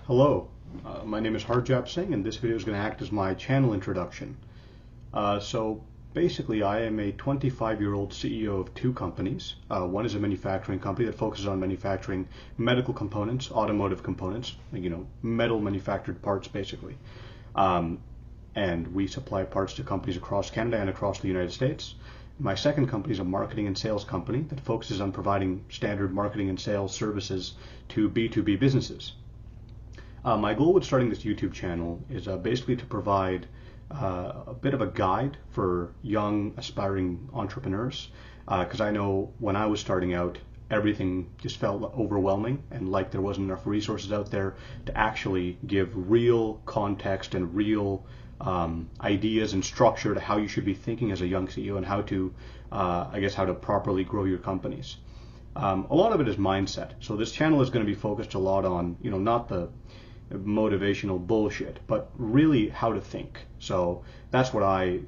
Hello, my name is Harjap Singh, and this video is going to act as my channel introduction. So basically, I am a 25-year-old CEO of two companies. One is a manufacturing company that focuses on manufacturing medical components, automotive components, metal manufactured parts basically. And we supply parts to companies across Canada and across the United States. My second company is a marketing and sales company that focuses on providing standard marketing and sales services to B2B businesses. My goal with starting this YouTube channel is basically to provide a bit of a guide for young aspiring entrepreneurs, because I know when I was starting out, everything just felt overwhelming and like there wasn't enough resources out there to actually give real context and real ideas and structure to how you should be thinking as a young CEO and how to, how to properly grow your companies. A lot of it is mindset. So this channel is going to be focused a lot on, not the motivational bullshit, but really how to think. So that's what I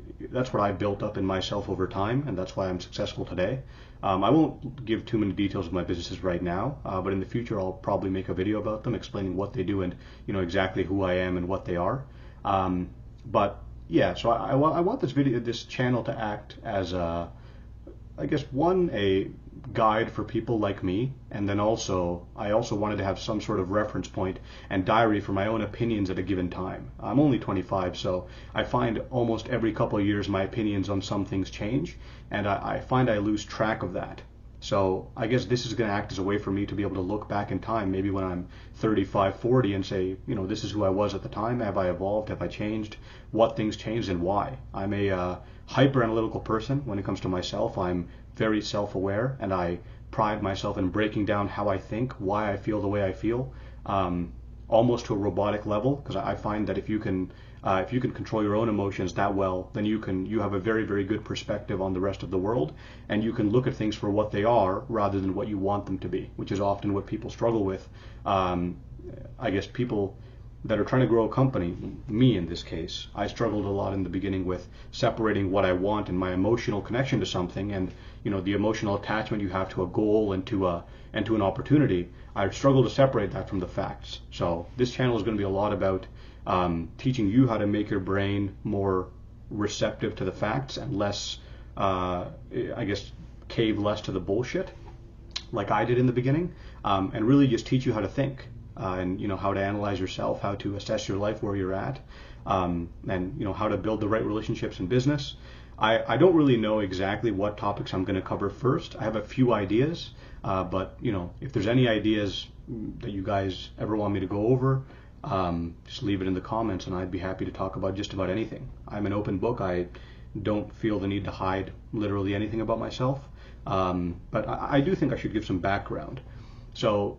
built up in myself over time, and that's why I'm successful today. I won't give too many details of my businesses right now, but in the future I'll probably make a video about them, explaining what they do and exactly who I am and what they are. But yeah, so I want this channel to act as a guide for people like me, and then I also wanted to have some sort of reference point and diary for my own opinions at a given time. I'm only 25, so I find almost every couple of years my opinions on some things change, and I find I lose track of that. So I guess this is going to act as a way for me to be able to look back in time, maybe when I'm 35, 40, and say, this is who I was at the time. Have I evolved? Have I changed? What things changed and why? I'm a hyper-analytical person when it comes to myself. I'm very self-aware, and I pride myself in breaking down how I think, why I feel the way I feel, almost to a robotic level, because I find that if you can control your own emotions that well, then you have a very, very good perspective on the rest of the world, and you can look at things for what they are rather than what you want them to be, which is often what people struggle with. People that are trying to grow a company, me in this case, I struggled a lot in the beginning with separating what I want and my emotional connection to something, and the emotional attachment you have to a goal and to an opportunity. I struggle to separate that from the facts. So this channel is going to be a lot about teaching you how to make your brain more receptive to the facts and less, cave less to the bullshit, like I did in the beginning, and really just teach you how to think. And how to analyze yourself, how to assess your life where you're at, and how to build the right relationships in business. I don't really know exactly what topics I'm going to cover first. I have a few ideas, but if there's any ideas that you guys ever want me to go over, just leave it in the comments, and I'd be happy to talk about just about anything. I'm an open book. I don't feel the need to hide literally anything about myself, but I do think I should give some background. So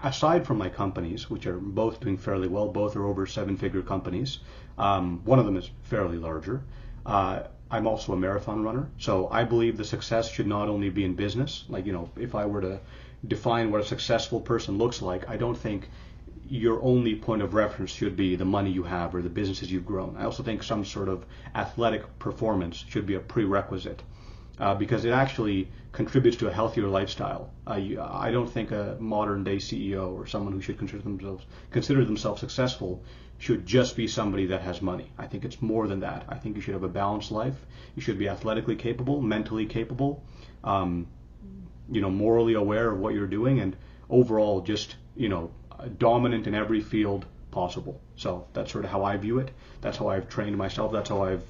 aside from my companies, which are both doing fairly well, both are over 7-figure companies. One of them is fairly larger. I'm also a marathon runner, so I believe the success should not only be in business. If I were to define what a successful person looks like, I don't think your only point of reference should be the money you have or the businesses you've grown. I also think some sort of athletic performance should be a prerequisite. Because it actually contributes to a healthier lifestyle. I don't think a modern day CEO or someone who should consider themselves successful should just be somebody that has money. I think it's more than that. I think you should have a balanced life. You should be athletically capable, mentally capable, morally aware of what you're doing, and overall just dominant in every field possible. So that's sort of how I view it. That's how I've trained myself. That's how I've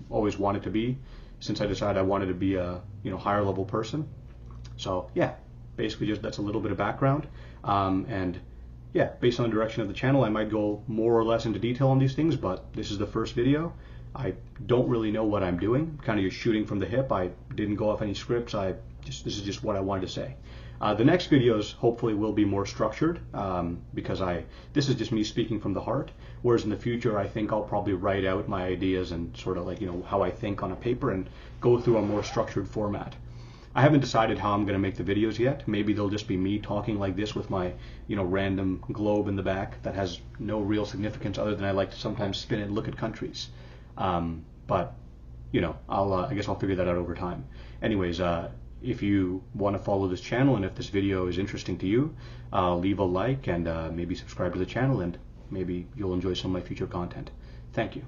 always wanted to be, since I decided I wanted to be a higher level person. So yeah, basically just that's a little bit of background, and yeah, based on the direction of the channel, I might go more or less into detail on these things, but this is the first video. I don't really know what I'm doing, kind of just shooting from the hip. I didn't go off any scripts. This is just what I wanted to say. The next videos hopefully will be more structured, because this is just me speaking from the heart, whereas in the future I think I'll probably write out my ideas and sort of how I think on a paper and go through a more structured format. I haven't decided how I'm going to make the videos yet. Maybe they'll just be me talking like this with my random globe in the back that has no real significance other than I like to sometimes spin it and look at countries. But I guess I'll figure that out over time. Anyways, If you want to follow this channel and if this video is interesting to you, leave a like and maybe subscribe to the channel, and maybe you'll enjoy some of my future content. Thank you.